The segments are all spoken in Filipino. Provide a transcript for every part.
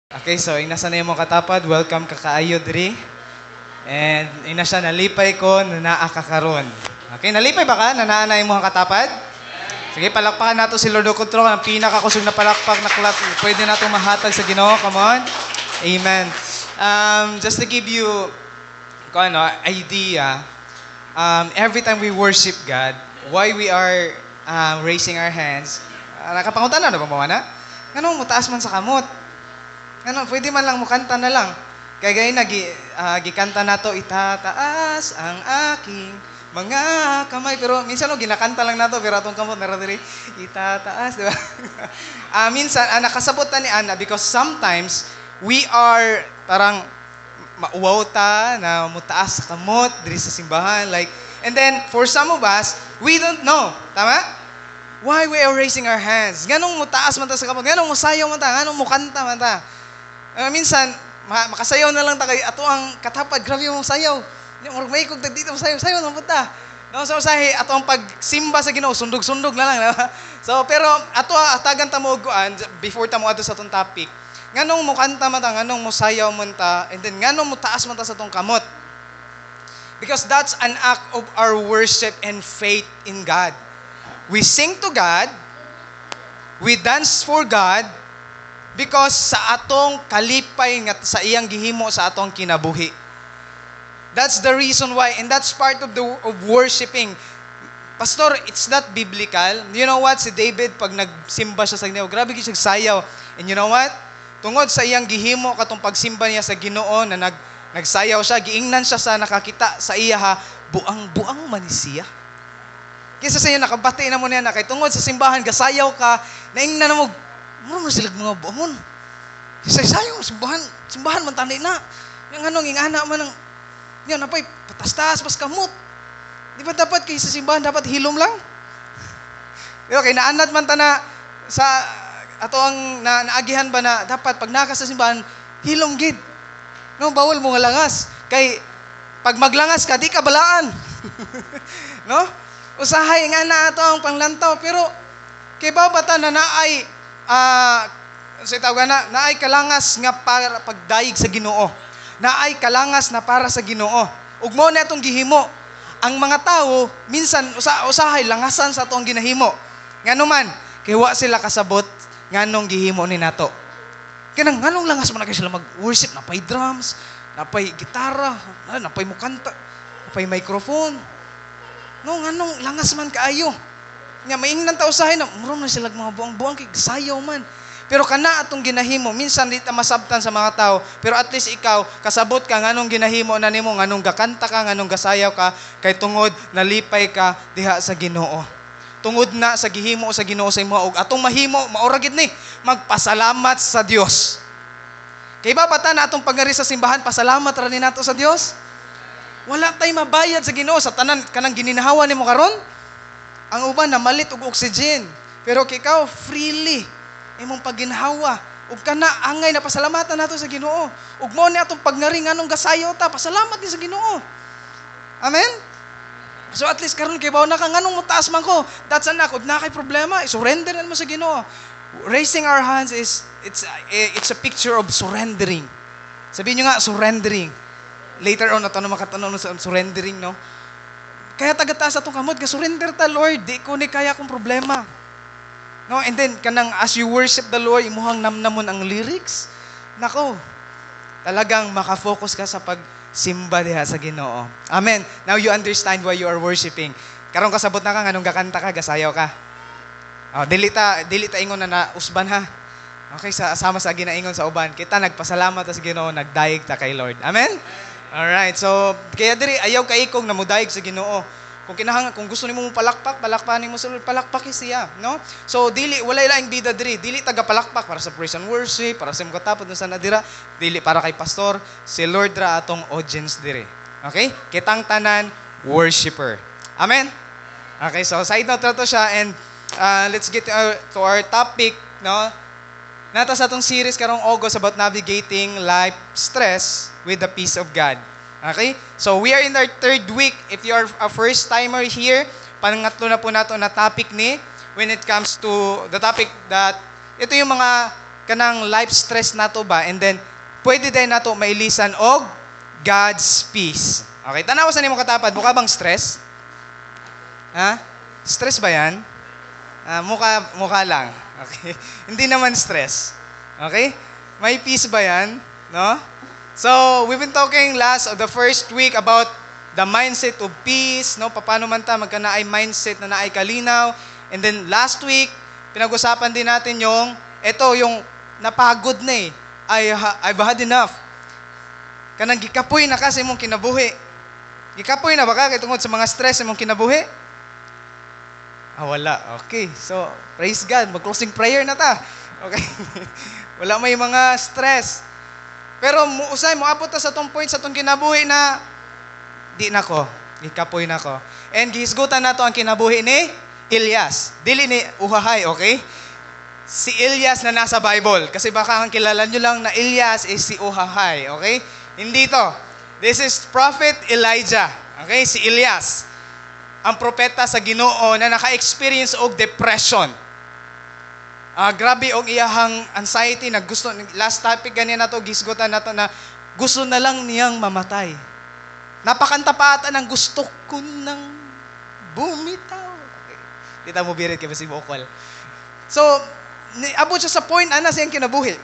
Okay, so ina sa na imong katapad, welcome ka kaayo diri. And ina siya nalipay ko na naa ka karon. Okay, nalipay ba ka na naa na imong katapad? Sige, palakpakan nato si Lord Okutro, ang pinakakusog na palakpak na clap. Pwede nato mahatag sa Ginoo. Come on. Amen. Just to give you idea, every time we worship God, why we are raising our hands, nakapangutan na ba mo na? Ganun, mutaas man sa kamot. Ano, pwede man lang mo kanta na lang. Kaya gaya gikanta na to, itataas ang aking mga kamay. Pero minsan ginakanta lang na to, pero atong kamot, naradiri, itataas, di ba? Minsan, nakasabot ta ni Ana because sometimes we are parang mauwaw ta na mutaas sa kamot, diri sa simbahan. And then, for some of us, we don't know. Tama? Why we are raising our hands? Ganong mutaas man ta sa kamot, ganong musayaw man ta, ganong mukanta man ta. Minsan, makasayaw na lang ta kay ato ang katapad, grabe yung sayaw. Murag may kog dito sayaw na punta. No, so usahay ato ang pagsimba sa Ginoo, sundog-sundog na lang. Diba? So pero ato atagan ta mo kuan before ta mo adto sa tong topic. Nganong mo kanta man ta, nganong mo sayaw man ta, and then nganong mo taas man ta sa tong kamot. Because that's an act of our worship and faith in God. We sing to God, we dance for God, because sa atong kalipay nga sa iyang gihimo sa atong kinabuhi. That's the reason why, and that's part of worshiping. Pastor, it's not biblical. You know what? Si David, pag nagsimba siya sa Ginoo, grabe siya sayaw. And you know what? Tungod sa iyang gihimo, katong pagsimba niya sa Ginoo, na nagsayaw siya, giingnan siya sa nakakita sa iya ha, buang-buang man siya. Kaysa sa iyo, nakabati na mo niya na, kay tungod sa simbahan, gasayaw ka, naingnan na mo, muro na sila mga buangon. Sayang, simbahan man tanay na. Yung ingana man ng, yan, napay, patas-tas, pas kamot. Di ba dapat kay sa simbahan, dapat hilom lang? Pero kay naanat man ta na, sa, ato ang naagihan ba na, dapat pag nakas sa simbahan, hilom gid. No, bawal mo nga langas. Kay, pag maglangas ka, di ka balaan. No? Usahay nga na ato ang panglantaw, pero, kay babata na naay, sa tawag na, naay kalangas nga para pagdayig sa Ginoo. Naay kalangas na para sa Ginoo. Ug mao na itong gihimo. Ang mga tao, minsan, usahay, langasan sa itong ginahimo. Ngano man, kaya wa sila kasabot, nganong gihimo ni nato. Kaya nganong langas man na kayo sila mag-worship, napay drums, napay gitara, napay mukanta, napay microphone. No, nganong langas man kaayo. Nga maingnan ta usahay na muro na sila mga buang-buang kay sayaw man. Pero kana atong ginahimo, minsan di ta masabtan sa mga tao, pero at least ikaw kasabot ka nganong ginahimo na nimo, nganong gakanta ka, nganong gasayaw ka, kay tungod nalipay ka diha sa Ginoo. Tungod na sa gihimo sa Ginoo sa imo ug atong mahimo maura gid ni magpasalamat sa Dios. Kay babata na atong pagari sa simbahan, pasalamat ra ni nato sa Dios. Wala tay mabayad sa Ginoo sa tanan kanang gininahawa nimo karon. Ang uban na malit og oxygen. Pero ikaw, freely, imong pagginhawa. Ug kana, angay na pasalamatan nato sa Ginoo. Ug mo ni atong pagngari nganong gasayo ta, pasalamat din sa Ginoo. Amen? So at least karon kay bawo na ka, nganong mutaas man ko. That's an act. Ug na kay problema, surrender mo sa Ginoo. Raising our hands it's a picture of surrendering. Sabihin nyo nga, surrendering. Later on, ito na makatanong sa surrendering, no? Kaya tagataas atong kamot, surrender ta, Lord, di ko ni kaya kong problema. No, and then, as you worship the Lord, imuhang namnamon ang lyrics, nako, talagang makafocus ka sa pagsimba diha sa Ginoo. Amen. Now you understand why you are worshiping. Karong kasabot na ka, nganong gakanta ka, gasayaw ka. Dili ta ingon na usban ha. Okay, sama sa ginaingon sa uban. Kita nagpasalamat ta sa Ginoo, nagdayeg ta kay Lord. Amen? Alright, so kaya diri ayaw kaikog na mudayeg sa Ginoo. Kung gusto nimo mo palakpakan nimo sa Lord, palakpak siya, no? So wala laing bida diri, dili taga palakpak para sa praise and worship, para sa katapod sa nadira, dili para kay pastor, si Lord ra atong audience diri. Okay? Kitang tanan worshiper. Amen. Okay, so side note to siya, and let's get to our topic, no? Nata sa atong series karong August about navigating life stress with the peace of God. Okay? So we are in our third week. If you are a first timer here, pangatlo na po nato na topic ni when it comes to the topic that ito yung mga kanang life stress nato ba, and then pwede din nato mailisan og God's peace. Okay, tanaw sa nimo katapad, mukha bang stress? Ha? Stress ba yan? Mukha lang. Okay? Hindi naman stress. Okay? May peace ba yan? No? So, we've been talking the first week about the mindset of peace, no? Paano man ta magkanaay mindset na naay kalinaw. And then last week, pinag-usapan din natin yung napagod na eh. I've had enough. Kanang gikapoy na kasi mong kinabuhi. Gikapoy na ba ka kay tungod sa mga stress mong kinabuhi? Wala. Okay. So, praise God. Mag-closing prayer na ta. Okay. Wala may mga stress. Pero usay mo abot ta sa tong point sa tong kinabuhi na di nako, gikapoy nako. And gihisgutan nato ang kinabuhi ni Elias. Dili ni Uhahay, okay? Si Elias na nasa Bible. Kasi baka ang kilala nyo lang na Elias is si Uhahay, okay? Hindi to. This is Prophet Elijah. Okay? Si Elias. Ang propeta sa Ginoo na naka-experience og depression. Grabe og iyahang anxiety na gusto, last topic ganyan na to, gisgutan na to na gusto na lang niyang mamatay. Napakanta pa ata ng gusto ko nang bumitaw. Okay. Dita mo birit kay si Bokol. So, abot siya sa point siyang kinabuhi.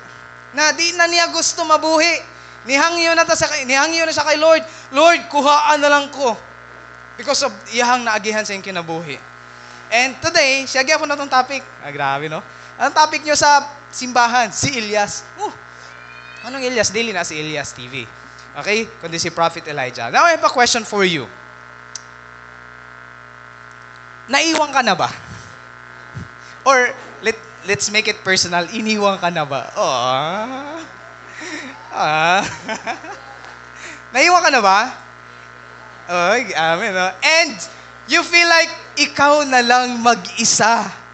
Na di na niya gusto mabuhi. Nihangyo na siya kay Lord. Lord, kuhaan na lang ko. Because of iyahang naagihan sa iyang kinabuhi. And today, siya gyapon na tong topic. Grabe no? Ang topic nyo sa simbahan, si Elias. Anong Elias? Daily na si Elias TV. Okay? Kundi si Prophet Elijah. Now, I have a question for you. Naiwan ka na ba? Or, let's make it personal. Iniwan ka na ba? Naiwan ka na ba? Amen. No? And, you feel like ikaw na lang mag-isa.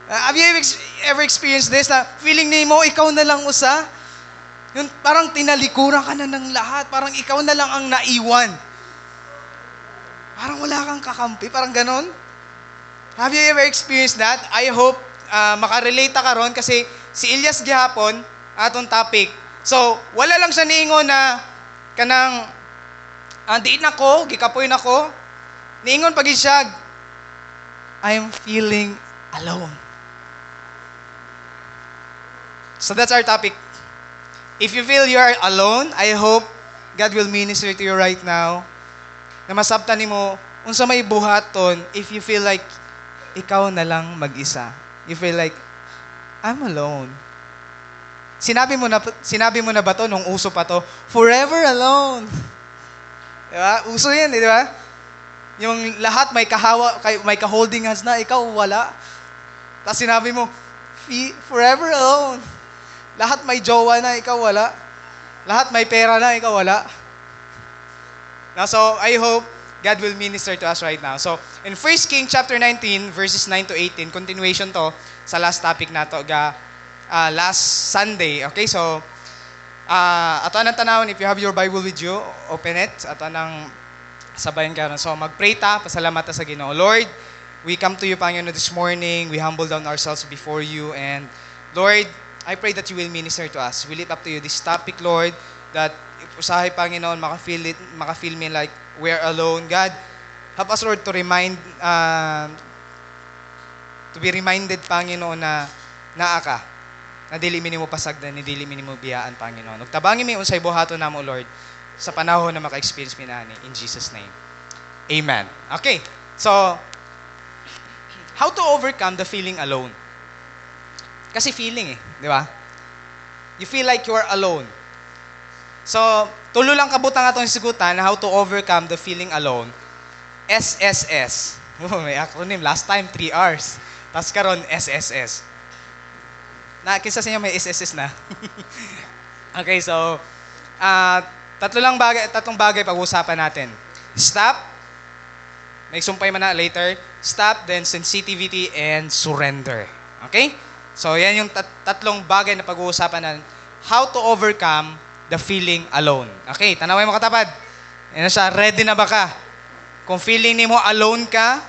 Have you ever experienced this na feeling mo ikaw na lang usa? Yung parang tinalikuran ka na ng lahat. Parang ikaw na lang ang naiwan. Parang wala kang kakampi. Parang ganon. Have you ever experienced that? I hope makarelate ka ron kasi si Elias gihapon atong topic. So, wala lang siya niingon na kanang diin ako, gikapoy na ko. Niingon pagid siya, I'm feeling alone. So that's our topic. If you feel you are alone, I hope God will minister to you right now. Na masabtan nimo unsa may buhaton if you feel like ikaw na lang mag-isa. You feel like I'm alone. Sinabi mo na ba to nung uso pa to? Forever alone. Diba? Uso yan, di ba? Yung lahat may ka-holding hands na, ikaw wala. Tapos sinabi mo, forever alone. Lahat may jowa na, ikaw wala. Lahat may pera na, ikaw wala. Now, so, I hope God will minister to us right now. So, in 1 Kings chapter 19, verses 9 to 18, continuation to sa last topic na to, last Sunday. Okay, so, ato anang tanawon, if you have your Bible with you, open it. Ato anang sabayan ka. So, mag-pray ta, pasalamat ta sa Ginoo. Lord, we come to you, Panginoon, this morning. We humble down ourselves before you. And, Lord, I pray that you will minister to us. We lift up to you this topic, Lord, that usahay, Panginoon, makafeel me like we're alone. God, help us, Lord, to be reminded, Panginoon, na naa ka. Na dili minimo pasagdan, ni dili minimo biyaan, Panginoon. Ug tabangin mi unsay buhaton namo, Lord, sa panahon na maka-experience mi nani. In Jesus' name. Amen. Okay. So, how to overcome the feeling alone? Kasi feeling di ba? You feel like you're alone. So, tulo lang kabutang atong sigutan how to overcome the feeling alone. SSS. May acronym. Last time, 3 R's. Tapos karon SSS. Kisa sa inyo may SSS na. Okay, so, tatlong bagay pag-uusapan natin. Stop. May sumpay man na later. Stop, then sensitivity, and surrender. Okay? So, yan yung tatlong bagay na pag-uusapan natin. How to overcome the feeling alone. Okay, tanaway mo katapad. Yan siya, ready na ba ka? Kung feeling ni mo alone ka,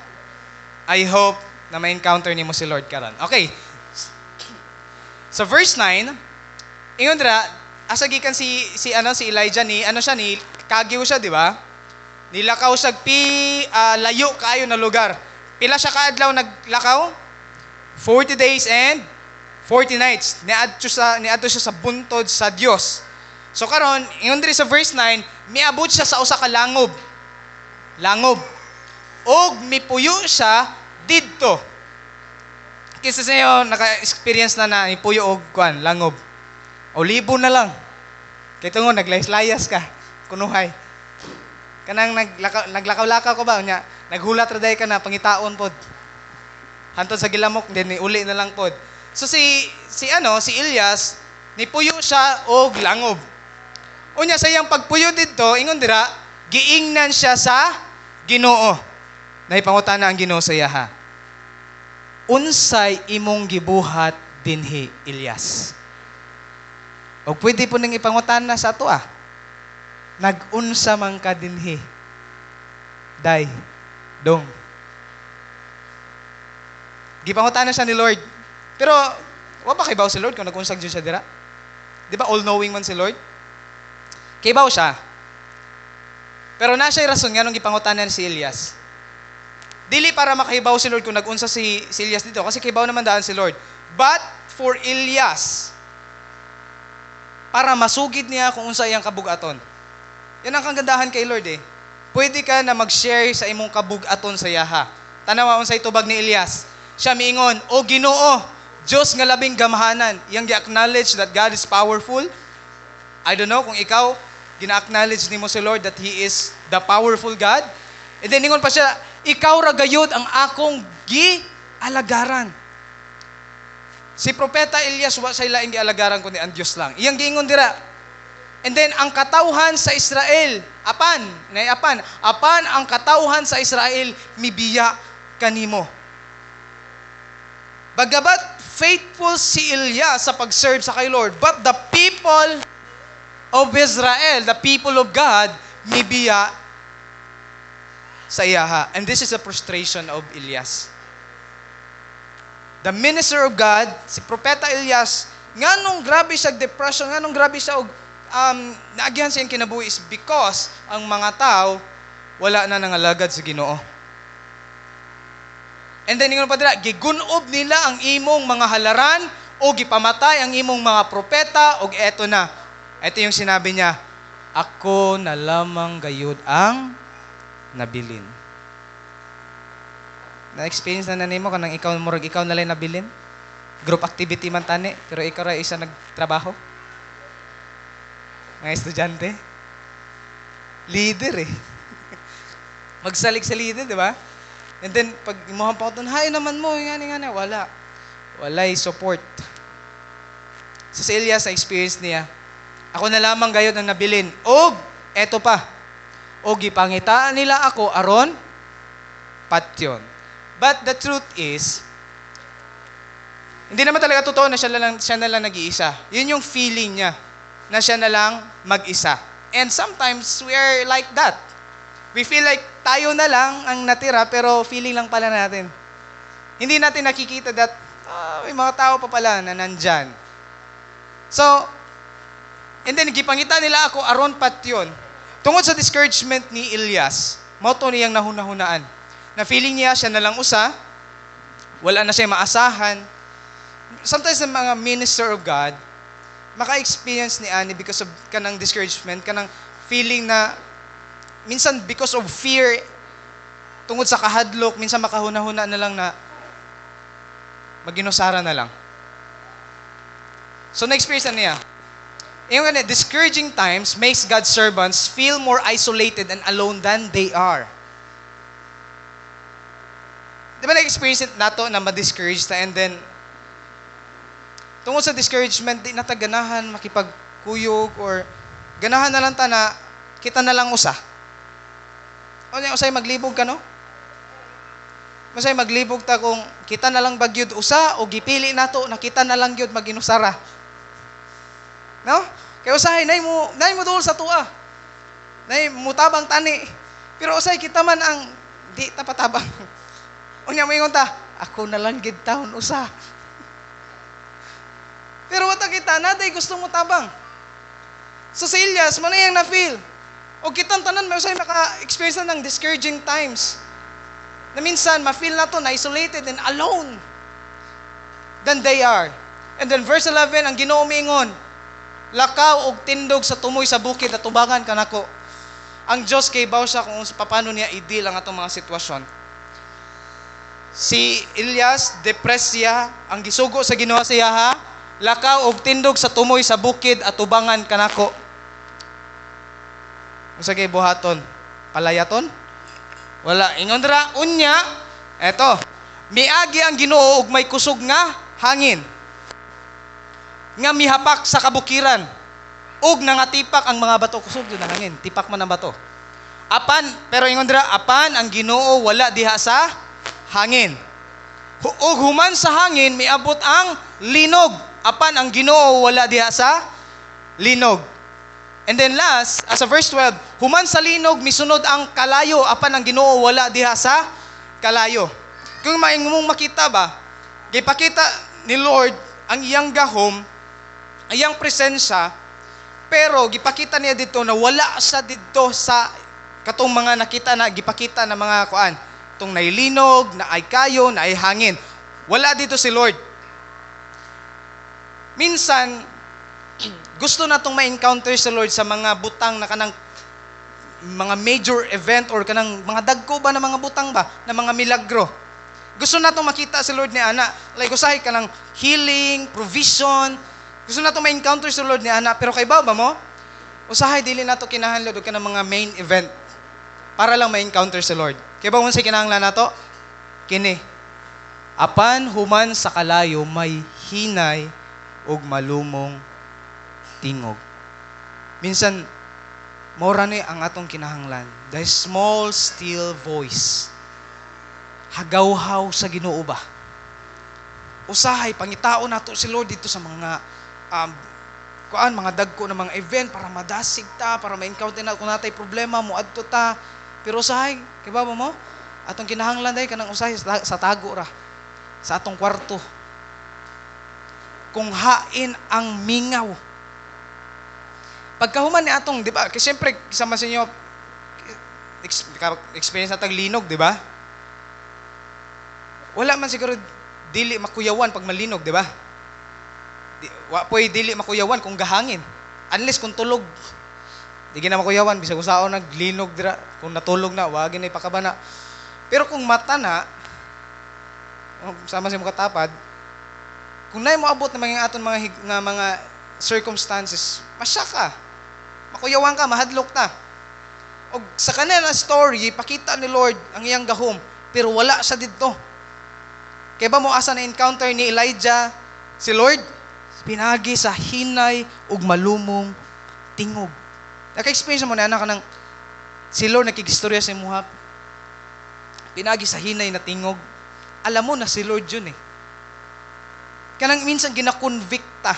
I hope na ma-encounter ni mo si Lord karon. Okay. Sa verse 9, ingon dira, asa gikan si Elijah ni kagiw siya, di ba? Nilakaw siya layo kaayo na lugar. Pila siya kaadlaw naglakaw? 40 days and 40 nights. Niadto siya sa buntod sa Dios. So karon, ingon diri sa verse 9, miabot siya sa usa ka langob. Langob. Og mipuyo siya didto. Kisa sa iyo, naka-experience na ipuyo og langob. O libo na lang. Kaya tungo, naglayas-layas ka. Kunuhay. Kanang naglakaw-lakaw ko ba? Naghulat raday ka na, pangitaon pod. Hantod sa gilamok, then uli na lang pod. So si Elias, nipuyo siya og langob. Unya sa iyang pagpuyo dito, ingon dira, giingnan siya sa Ginoo. Naipangutana ang Ginoo sa iya ha. Unsay imong gibuhat dinhi, Elias? O pwede po nang ipangutana sa ato Nag-unsa man ka dinhi? Day, dong. Gipangutana siya ni Lord. Pero, wa ba kaybaw si Lord kung nag-unsag dyan siya dira? Di ba all-knowing man si Lord? Kaybaw siya. Pero na siya'y rason nga nung gipangutanan si Elias. Dili para makahibaw si Lord kung nag-unsa si Elias dito, kasi kaybaw naman daan si Lord. But for Elias, para masugid niya kung unsa iyang kabugaton. Yan ang kagandahan kay Lord Pwede ka na mag-share sa imong kabugaton sa yaha. Tanawa unsay tubag ni Elias. Siya miingon, O Ginoo, Diyos nga labing gamahanan. Iyang gi-acknowledge that God is powerful. I don't know kung ikaw, gina-acknowledge nimo si Lord that He is the powerful God. And then ingon pa siya, ikaw ra gayud ang akong gialagaran. Si Propeta Elias, wa sa ilaing gialagaran kundi ang Diyos lang. Iyang giingon dira. And then, ang katawhan sa Israel, apan ang katawhan sa Israel, mibiya kanimo. Bagabat faithful si Elias sa pag-serve sa kay Lord, but the people of Israel, the people of God, mibiya sa iyaha. And this is the frustration of Elias. The minister of God, si Propeta Elias, nganong grabe siya depression, nganong grabe siya naagihan siya yung kinabuhi is because ang mga tao wala na nangalagad sa Ginoo. And then ingon pa dira, gigunob nila ang imong mga halaran o gipamatay ang imong mga propeta o eto na. Ito yung sinabi niya, ako na lamang gayud ang nabilin. Na-experience na nimo kanang ikaw na lang nabilin? Group activity man tani, pero ikaw ra isa nagtrabaho? Mga estudyante? Leader Magsalig sa leader, di ba? And then, pag imuhan pa ko doon, hay naman mo, nga, wala. Walay support. So si Elias, sa experience niya, ako na lamang gayud ang nabilin. Og, eto pa, og ipangitaan nila ako aron patyon. But the truth is, hindi naman talaga totoo na siya na lang nag-iisa. Yun yung feeling niya, na siya na lang mag-isa. And sometimes, we are like that. We feel like tayo na lang ang natira, pero feeling lang pala natin. Hindi natin nakikita that, may mga tao pa pala na nandyan. So, and then, gipangita nila ako aron patyon. Tungod sa discouragement ni Elias, moto niyang nahunahunaan. Na feeling niya, siya na lang usa, wala na siya maasahan. Sometimes, the mga minister of God, maka-experience ni Annie because of kanang discouragement, kanang feeling na, minsan because of fear, tungod sa kahadlok, minsan makahuna-huna na lang na, maginusara na lang. So, na-experience na niya. Yung discouraging times makes God's servants feel more isolated and alone than they are. Di ba na-experience nato na ma-discourage ta and then tungkol sa discouragement, di nata ganahan makipagkuyog or ganahan na lang ta na kita na lang usa. O niya, usay maglibog ka, no? Usay maglibog ta kung kita na lang bagyod usa o gipili nato na kita na lang gyud maginusara. No? Kaya usahay, nay mo dool sa tua. Nay mutabang tani. Pero usay kita man ang di tapatabang. Unya mo ingon ta, ako na lang gid taon usa. Pero wata kita, naday gusto mo tabang. So sa Elias, man yung na-feel. O kitang tanan, may usay maka-experience na ng discouraging times. Na minsan, ma-feel na to na isolated and alone than they are. And then verse 11, ang Ginoo miingon, lakaw og tindog sa tumoy sa bukid at tubangan kanako. Ang Diyos kay baw siya kung paano niya i-deal ang atong mga sitwasyon. Si Elias, depressed siya, ang gisugo sa Ginoo siya ha, lakaw og tindog sa tumoy sa bukid at tubangan kanako. Unsa kay buhaton? Palayaton? Wala. Ingon ra unya, eto, miagi ang Ginoo og may kusog nga hangin nga mihapak sa kabukiran ug nangatipak ang mga bato. Kusog na hangin, tipak man ang bato. Apan, pero ingon dira, apan ang Ginoo wala diha sa hangin. Ug human sa hangin miabot ang linog. Apan ang Ginoo wala diha sa linog. And then last, as a verse 12, human sa linog misunod ang kalayo, apan ang Ginoo wala diha sa kalayo. Kung maingmong makita ba, gipakita ni Lord ang iyang gahom, ang iyang presensya, pero gipakita niya dito na wala sa dito sa katong mga nakita na gipakita na mga kuan, tong nailinog, na ay kayo, na ay hangin. Wala dito si Lord. Minsan gusto natong ma-encounter sa Lord sa mga butang na kanang mga major event or kanang mga dagko ba na mga butang ba na mga milagro. Gusto natong makita si Lord ni ana, like usahay kanang healing, provision. Gusto natong ma-encounter si Lord ni ana, pero kay ba mo? Usahay dili nato kinahanglan og kanang mga main event para lang ma-encounter si Lord. Kay ba unsay kinahanglan nato? Kini. Apan human sa kalayo may hinay ug malumong tingog. Minsan, mora ni ang atong kinahanglan. The small, still voice. Hagawhaw sa Ginoo ba? Usahay, pangitao nato si Lord dito sa mga mga dagko na mga event para madasig ta, para ma-encounter na kung natay problema mo adto ta. Pero usahay, kay ba mo? Atong kinahanglan day kanang usahay sa tago ra. Sa atong kwarto. Kung hain ang mingaw. Pagkahuman ni atong, di ba? Kasi siyempre, kasama sa inyo, experience natang linog, di ba? Wala man siguro dili makuyawan pag malinog, di ba? Po'y dili makuyawan kung gahangin. Unless kung tulog. Di na makuyawan, bisag usaon naglinog dira. Kung natulog na, wagin na ipakabana. Pero kung mata na, sama sa mga katapad, kung na mo abot na mga aton mga circumstances, masya ka. Makuyawan ka, mahadlok na. O sa kanila story, pakita ni Lord ang iyang gahom, pero wala siya dito. Kaya ba mo asa na encounter ni Elijah si Lord? Pinagi sa hinay ug malumong tingog. Naka-experience mo na anak ka ng si Lord nakigistorya sa imuha. Pinagi sa hinay na tingog. Alam mo na si Lord yun eh. Kanang minsan ginakonvikta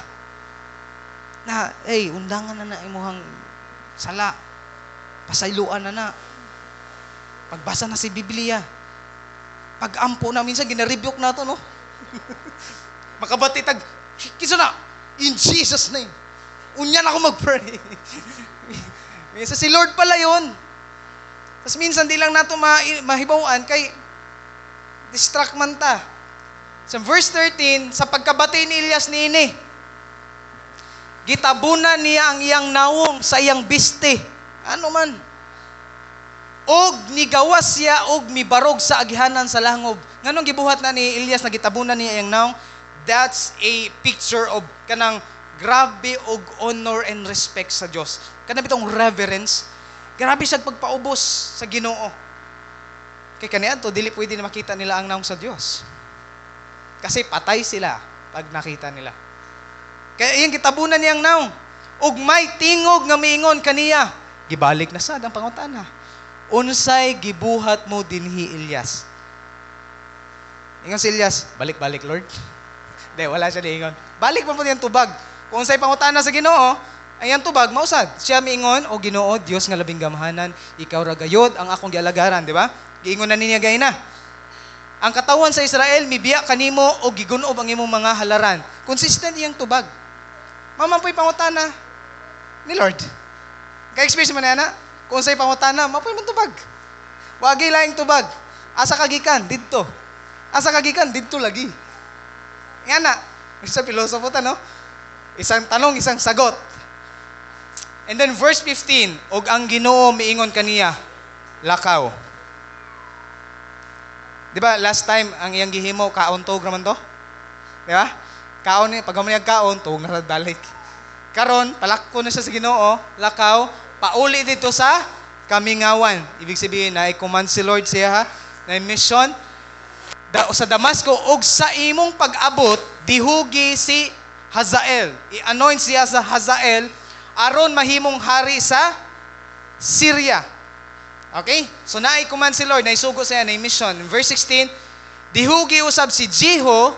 na, undangan na imuhang sala. Pasayloan na. Pagbasa na si Biblia. Pag-ampo na, minsan ginarebuke na ito, no? Makabati tag, kisa na, in Jesus' name. Unyan ako mag-pray. Minsan si Lord pala yun. Tapos minsan di lang nato mahibawaan kay distract man ta. Sa verse 13, sa pagkabati ni Elias niini, gitabunan niya ang iyang nawong sa iyang biste. Ano man? Og nigawas siya og mibarog sa agihanan sa langob. Nganong gibuhat na ni Elias na gitabunan niya iyang nawong? That's a picture of kanang grabe og honor and respect sa Dios. Kanang bitong reverence. Grabe siya pagpaubos sa Ginoo. Kay kaniadto dili pwede na makita nila ang nawong sa Dios. Kasi patay sila pag nakita nila. Kaya iyang gitabunan niyang nawong. Ug may tingog nga miingon kaniya. Gibalik na sad ang pangutana. Unsay gibuhat mo dinhi Elias? Ingon si Elias, balik-balik Lord. Hindi, wala siya niingon. Balik mo yung tubag. Kung unsay pangutana sa Ginoo, ayan tubag, mausad. Siya miingon, o Ginoo, Dios nga labing gamhanan, ikaw ra gayod ang akong gialagaran, di ba? Giingon na niya gayna. Ang katawan sa Israel mibiya kanimo o gigunob ang imong mga halaran. consistent iyang tubag. Mamampoy pangutana ni Lord. Ka-experience mo na yan, kung sa'y pangutana, mapoy man tubag. Wagi laing tubag. Asa kagikan? Didto. Asa kagikan? Didto lagi. Yan na. Isa pilosofo ta, no? Isang tanong, isang sagot. And then verse 15, og ang Ginoo miingon kaniya, lakaw. Di ba, last time, ang iyang gihimo, kaon tog naman to? Di ba? Kaon ni, pag amaniyag kaon, tog na balik. Karon, palakko na siya sa Ginoo, lakaw, pauli dito sa kamingawan. Ibig sabihin, na-command si Lord siya, ha? Na-mission, sa Damasco, og sa imong pag-abot, dihugi si Hazael. I-anoint siya sa Hazael, aron mahimong hari sa Syria. Okay? So na-command si Lord, naisugo siya na mission. In verse 16, dihugi usab si Jeho,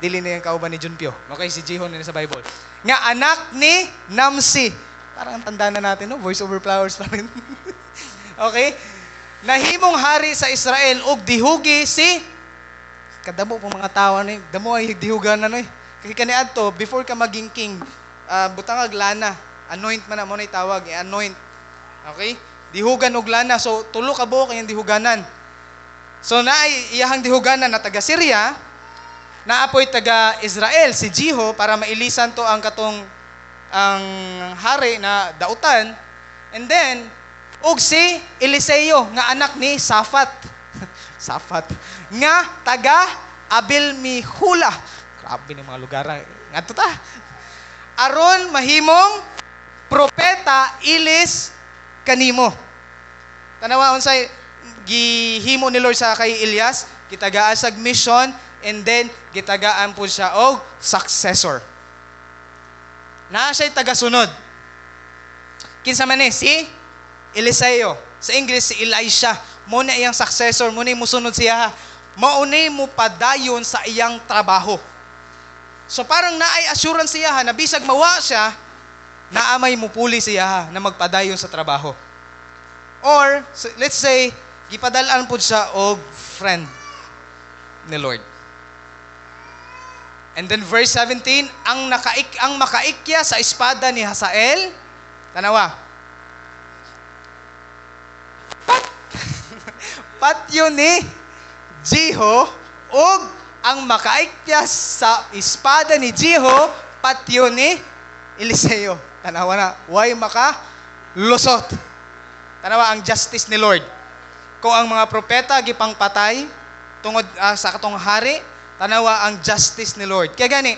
dili na yung kauban ni Junpyo. Okay, si Jeho na sa Bible. Nga anak ni Namsi. Parang ang tanda na natin, no? Voice over flowers pa rin. Okay? Nahimong hari sa Israel, ug dihugi si, kadamo po mga tawa ni, damo ay dihugan na, no? Kaya kaniadto, before ka maging king, butangag lana, anoint man na mo na itawag, i-anoint. Okay? Dihugan og lana. So, tulo ka buok kayang dihuganan. So, iyahang dihuganan na taga Syria, naapoy taga Israel, si Jeho, para mailisan to ang katong ang hari na dautan. And then, og si Eliseo, nga anak ni Safat. Safat. Nga taga Abil-Mihula. Grabe ng mga lugar. Nga to ta. Aron mahimong propeta ilis kanimo. Tanawa unsay gihimo ni Lord sa kay Elias, gitagaan sag mission, and then gitagaan po siya og successor. Naa siya'y tagasunod. Kinsa man ni si Eliseo. Sa English si Elisha. Muna iyang successor, muna musunod siya. Maunay mo padayon sa iyang trabaho. So parang naay assurance siya na bisag mawa siya, naamay mo puli siya na magpadayon sa trabaho. Or, let's say, gipadalaan po siya og friend ni Lord. And then verse 17, ang makaikya sa espada ni Hazael, tanawa, patyo ni Jeho, og ang makaikya sa espada ni Jeho, patyo ni Eliseo. Tanawa na, why makalusot? Tanawa, ang justice ni Lord. Kung ang mga propeta gipang patay tungod sa katong hari, tanawa ang justice ni Lord. Kaya gani,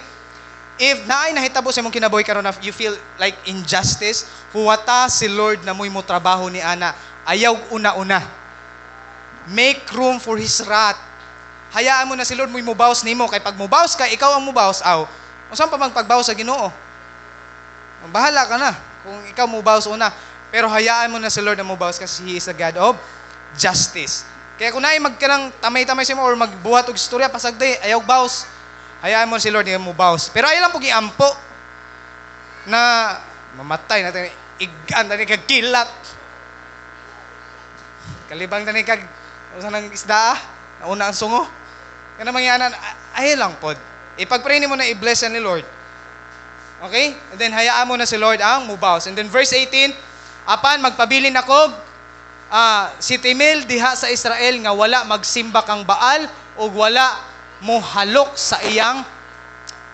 if naay nahitabo sa imong kinabuhi karon na you feel like injustice, huwata si Lord na mo'y mo trabaho ni ana. Ayaw una-una. Make room for His wrath. Hayaan mo na si Lord mo'y mubaws nimo. Kay pag mubaws ka, ikaw ang mubaws, saan pa magpagbawas sa Ginoo? Bahala ka na kung ikaw mubaws una. Pero hayaan mo na si Lord na mubaws kasi He is a God of justice. Kaya kung naay magkanang tamay-tamay sa mo or magbuhat og istorya pasagday, ayaw baws. Hayaan mo si Lord na mubaws. Pero ayaw lang po giampo na mamatay natin, igan tani kag kilat. Kalibang tani kag usa nang isda, nauna ang sungo. Kana mangyanan, ayaw lang pod. Ipagpray nimo na i-bless ni Lord. Okay? And then hayaan mo na si Lord ang mubaws. And then verse 18, apan magpabilin ako si Timil diha sa Israel nga wala magsimba kang Baal o wala mo halok sa iyang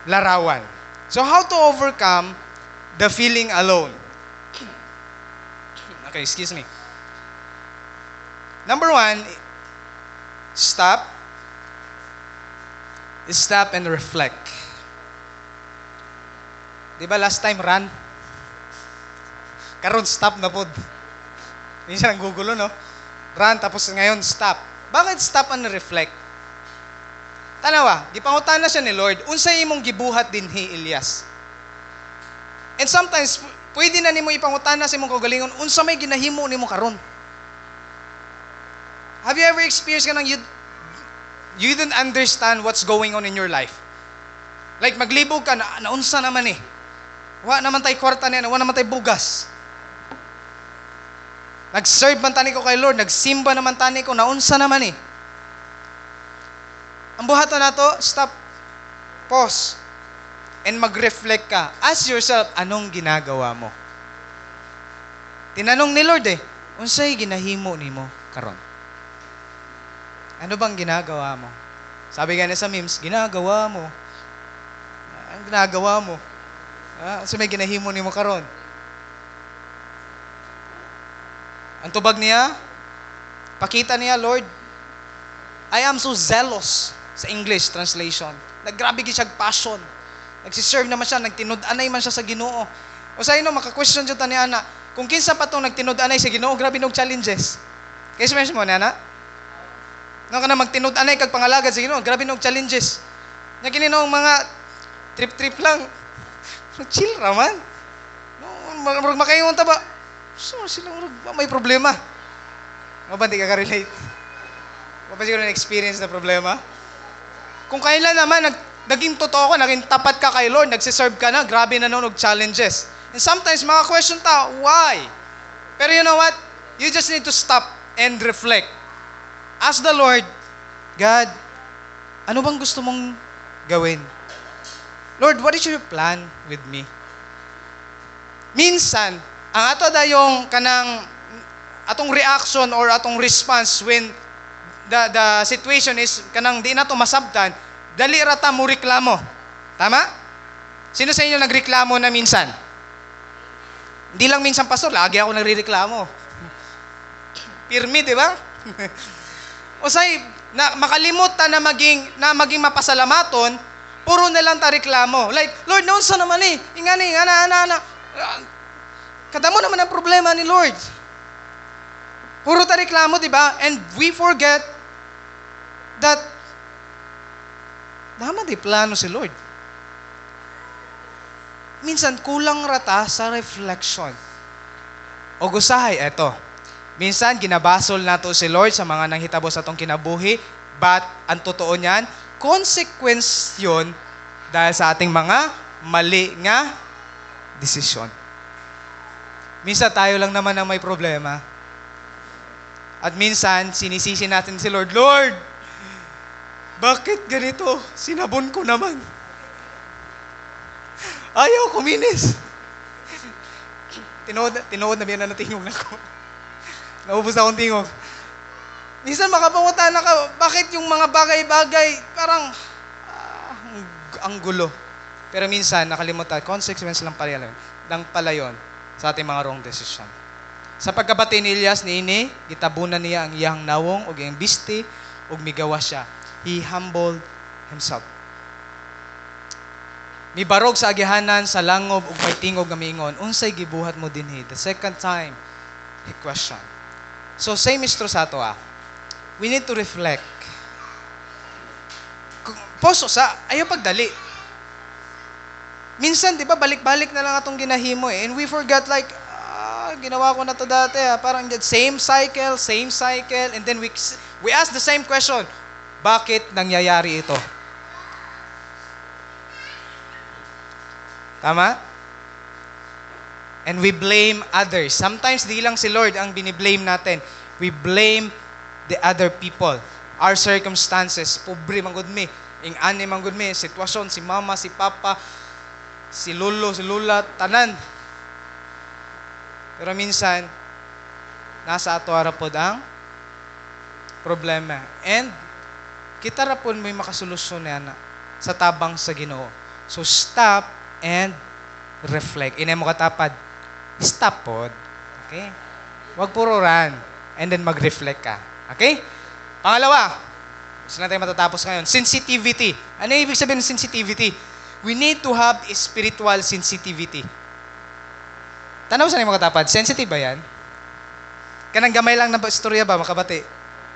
larawan. So how to overcome the feeling alone? Okay, excuse me. Number 1, stop and reflect. Diba last time run? Karon stop na pod. Hindi siya nanggugulo, no? Run, tapos ngayon, stop. Bakit stop and reflect? Tanawa, gipangutan na siya ni Lord, unsay imong gibuhat din Elias. And sometimes, pwede na nimo ipangutan na sa imong kagalingon, unsa may ginahimo nimo karon. Have you ever experienced kanang you don't understand what's going on in your life? Like, maglibog ka, naunsa naman eh. Wa naman tay kwarta niya, wa naman tay bugas. Nag-serve man tani ko kay Lord, nagsimba naman tani ko, naunsa naman eh. Ang buhaton nato, stop Pause. And mag-reflect ka. Ask yourself, anong ginagawa mo? Tinanong ni Lord unsay ginahimo nimo karon? Ano bang ginagawa mo? Sabi nga sa memes, ginagawa mo. Ang ginagawa mo. So may ginahimo nimo karon. Ang tubag niya, pakita niya, Lord, I am so zealous sa English translation. Naggrabe gid siya passion. Nagsiserve naman siya, nagtinud-anay man siya sa Ginoo. O sa ino, maka-question siya tani ana, kung kinsa pa tong nagtinud-anay sa Ginoo, grabe nog challenges. Kaya sa mo na, nga ka na magtinud-anay kag pangalagad sa Ginoo, grabe nog challenges. Nya kini nung mga trip-trip lang. Chill ra man. Murag makaingon ta ba? So sila murag may problema. Mabandi ka ka-relate. Mabandi ko na experience na problema. Kung kailan naman naging totoo ka, naging tapat ka kay Lord, nagsiserve ka na, grabe na nung challenges. And sometimes, question ta, why? Pero you know what? You just need to stop and reflect. Ask the Lord, God, ano bang gusto mong gawin? Lord, what is your plan with me? Minsan, ang ato dayong kanang atong reaction or atong response when the situation is kanang di na to masabtan, dali rata mo reklamo. Tama? Sino sa inyo nagreklamo na minsan? Hindi lang minsan, pastor, lagi ako nagrereklamo. Pirmi, di ba? O say, makalimot ta na maging mapasalamaton, puro na lang ta reklamo. Like, Lord, noon sa naman ingani, ana. Kadamo naman ang problema ni Lord. Puro ta reklamo, di ba? And we forget that naman di plano si Lord. Minsan, kulang rata sa reflection. O gusahay, eto. Minsan, ginabasol nato si Lord sa mga nanghitabo sa atong kinabuhi, but ang totoo niyan, consequence yun dahil sa ating mga mali nga desisyon. Minsan, tayo lang naman ang may problema. At minsan, sinisisi natin si Lord, Lord, bakit ganito? Sinabon ko naman. Ayaw kuminis. Tinuod na biyan na natingog na ko. Naubos akong tingog. Minsan makapangutan na ka, bakit yung mga bagay-bagay parang ang gulo. Pero minsan nakalimutan, consequence lang pala yun sa ating mga wrong decision. Sa pagkabati ni Elias niini, gitabunan niya ang iyang nawong o iyang biste ug migawa siya. He humbled himself. Mibarog sa agihanan sa langob ug may tingog nga miingon, unsay gibuhat mo dinhi? The second time, he questioned. So, same is true sa ato we need to reflect. Poso sa, ayaw pagdali. Minsan, di ba, balik-balik na lang atong ginahimo and we forgot like, ginawa ko na to dati parang same cycle, and then we ask the same question, bakit nangyayari ito? Tama? And we blame others. Sometimes di lang si Lord ang biniblame natin. We blame the other people. Our circumstances. Pobre man gud mi. Ing-ani man gud mi. Sitwasyon, si mama, si papa, si lolo, si lula, tanan. Pero minsan, nasa ato rapod ang problema. And kita rapod may makasolusyon na sa tabang sa Ginoo. So stop and reflect. Inay mo katapad, stop pod. Okay? Huwag puro run. And then mag-reflect ka. Okay? Pangalawa, gusto na tayo matatapos ngayon, sensitivity. Ano yung ibig sabihin ng sensitivity? We need to have spiritual sensitivity. Tanaw sa mga katapad, sensitive ba yan? Kanang gamay lang na istorya ba, makabati?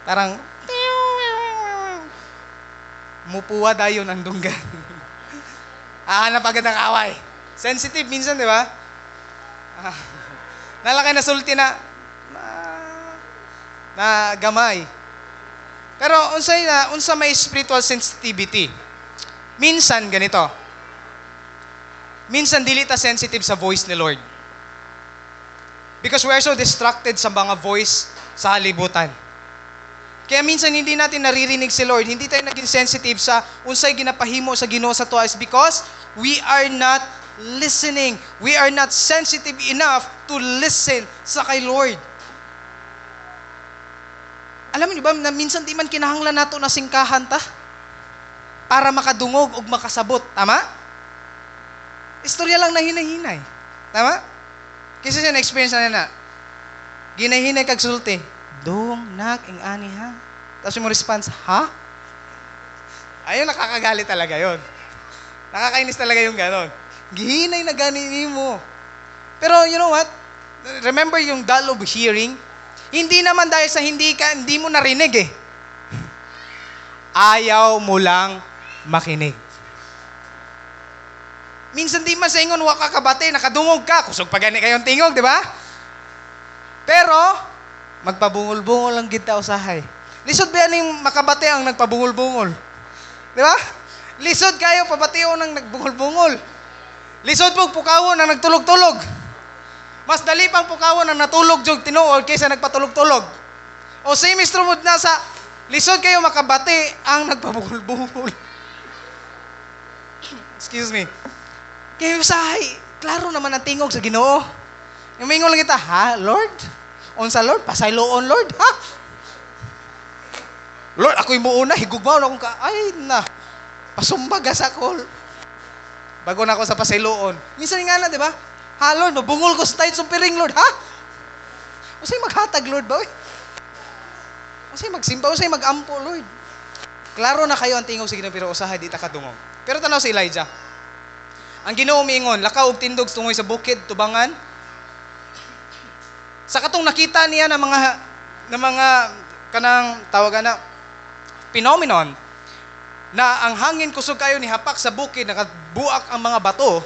Parang, mupuwa dayon ang dunggan. Hanap agad ng away. Sensitive minsan, di ba? Nalakay na sulti na gamay. Pero unsa may spiritual sensitivity. Minsan ganito. Minsan dili ta sensitive sa voice ni Lord. Because we are so distracted sa mga voice sa halibutan. Kaya minsan hindi natin naririnig si Lord, hindi tayo naging sensitive sa unsay ginapahimo sa Ginoo sa tuwa is because we are not listening. We are not sensitive enough to listen sa kay Lord. Alam niyo ba na minsan di man kinahanglan nato na singkahan ta para makadungog o makasabot. Tama? Istorya lang na hinay-hinay. Tama? Kasi siya na-experience na. Ginahinay kag sulti. Dong, nak, ing ani ha. Tapos yung response, ha? Ayun, nakakagalit talaga yon. Nakakainis talaga yung ganon. Gihinay na ganin mo. Pero you know what? Remember yung dull of hearing? Hindi naman dahil sa hindi mo narinig eh. Ayaw mo lang makinig. Minsan di man sa ingon, waka kabate, nakadungog ka. Kusog pa gani kayong tingog, di ba? Pero, magpabungol-bungol ang kita usahay. Lisod ba yan yung makabate ang nagpabungol-bungol? Di ba? Lisod kayo, pabatiyo ng nagbungol-bungol. Lisod po, pukawon ang nagtulog-tulog. Mas dali pang pukawon ang natulog jog tinuod kaysa nagpatulog-tulog. O same is true na sa lisod kayo makabate ang nagpabungol-bungol. Excuse me. Kaya usahay, klaro naman ang tingog sa Ginoo. Yung mingon lang kita, ha, Lord? Unsa Lord? Pasayloon, Lord, ha? Lord, ako'y muuna, higugmaw na akong ay na, pasumbaga sa call. Bago na ako sa pasayloon. Minsan nga na, di ba? Ha, Lord, mabungol ko sa tight ng piring, Lord, ha? Usay maghatag, Lord, ba? Usay magsimba, usay magampo, Lord. Klaro na kayo ang tingog sa Ginoo, pero usahay, di ta kadungog. Pero tanaw si Elijah. Ang Ginoo miingon, lakaw og tindog tungoy sa bukid, tubangan. Sa katong nakita niya ng mga kanang tawagan na phenomenon na ang hangin kusog kayo ni hapak sa bukid, nakabuak ang mga bato,